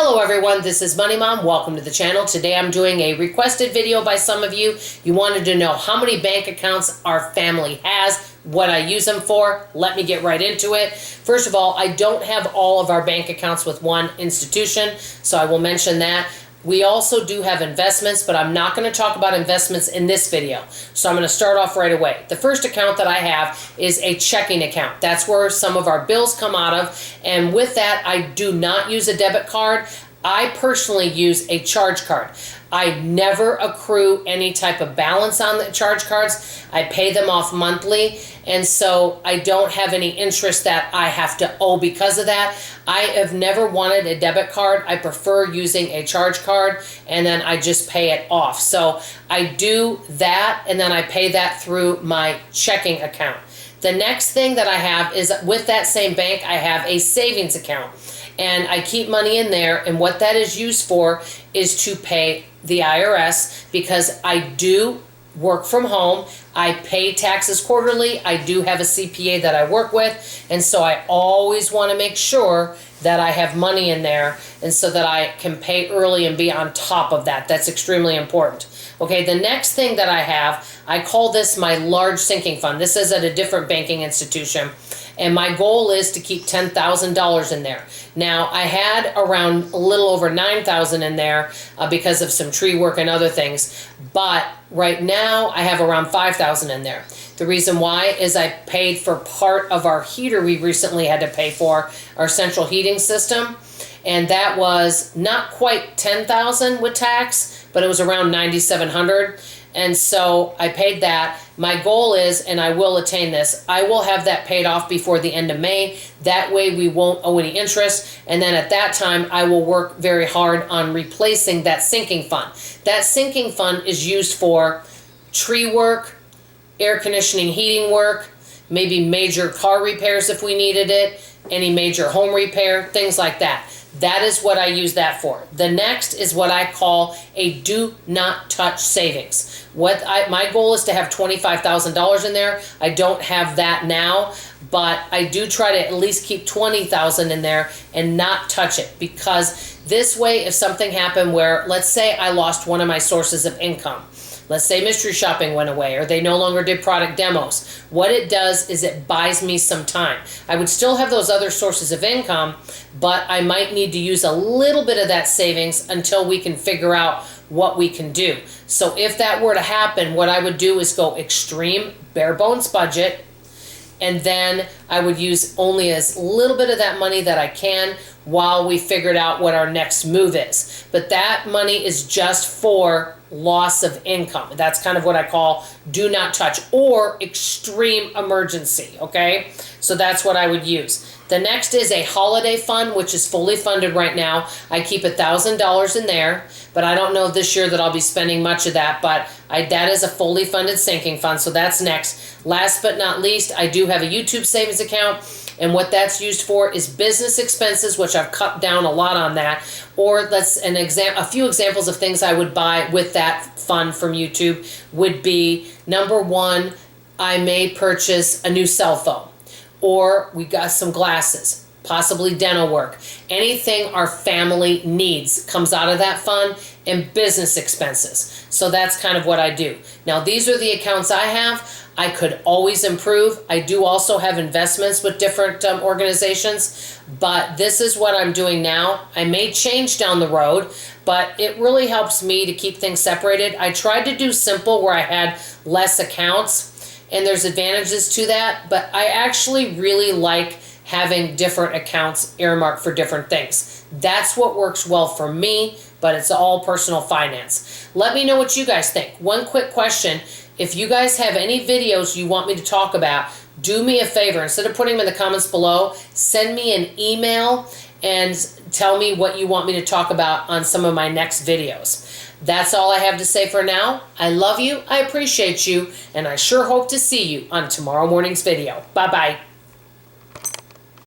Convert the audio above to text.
Hello everyone, this is Money Mom. Welcome to the channel. Today I'm doing a requested video by some of you. You wanted to know how many bank accounts our family has, what I use them for. Let me get right into it. First of all, I don't have all of our bank accounts with one institution, so I will mention that. We also do have investments, but I'm not going to talk about investments in this video. So I'm going to start off right away. The first account that I have is a checking account. That's where some of our bills come out of. And with that, I do not use a debit card. I personally use a charge card. I never accrue any type of balance on the charge cards. I pay them off monthly, and so I don't have any interest that I have to owe because of that. I have never wanted a debit card. I prefer using a charge card, and then I just pay it off. So I do that, and then I pay that through my checking account. The next thing that I have is with that same bank, I have a savings account. And I keep money in there, and what that is used for is to pay the IRS because I do work from home. I pay taxes quarterly. I do have a CPA that I work with, and so I always want to make sure that I have money in there and so that I can pay early and be on top of that. That's extremely important. Okay, the next thing that I have, I call this my large sinking fund. This is at a different banking institution, and my goal is to keep $10,000 in there. Now, I had around a little over $9,000 in there because of some tree work and other things, but right now I have around $5,000 in there. The reason why is I paid for part of our heater we recently had to pay for, our central heating system, and that was not quite $10,000 with tax, but it was around $9,700. And so I paid that. My goal is, and I will attain this, I will have that paid off before the end of May. That way we won't owe any interest. And then at that time, I will work very hard on replacing that sinking fund. That sinking fund is used for tree work, air conditioning, heating work, maybe major car repairs if we needed it, any major home repair, things like that. That is what I use that for. The next is what I call a do not touch savings. My goal is to have $25,000 in there. I don't have that now, but I do try to at least keep $20,000 in there and not touch it, because this way, if something happened where, let's say I lost one of my sources of income, let's say mystery shopping went away or they no longer did product demos. What it does is it buys me some time. I would still have those other sources of income, but I might need to use a little bit of that savings until we can figure out what we can do. So if that were to happen, what I would do is go extreme bare bones budget, and then I would use only as little bit of that money that I can while we figured out what our next move is. But that money is just for loss of income. That's kind of what I call do not touch or extreme emergency, okay? So that's what I would use. The next is a holiday fund, which is fully funded right now. I keep $1,000 in there, but I don't know this year that I'll be spending much of that, but that is a fully funded sinking fund, so that's next. Last but not least, I do have a YouTube savings account, and what that's used for is business expenses, which I've cut down a lot on that, or a few examples of things I would buy with that fund from YouTube would be, number one, I may purchase a new cell phone, or we got some glasses, possibly dental work. Anything our family needs comes out of that fund, and business expenses. So that's kind of what I do. Now, these are the accounts I have. I could always improve. I do also have investments with different organizations, but this is what I'm doing now. I may change down the road, but it really helps me to keep things separated. I tried to do simple where I had less accounts, and there's advantages to that, but I actually really like having different accounts earmarked for different things. That's what works well for me, but it's all personal finance. Let me know what you guys think. One quick question. If you guys have any videos you want me to talk about, do me a favor. Instead of putting them in the comments below, send me an email and tell me what you want me to talk about on some of my next videos. That's all I have to say for now. I love you, I appreciate you, and I sure hope to see you on tomorrow morning's video. Bye-bye.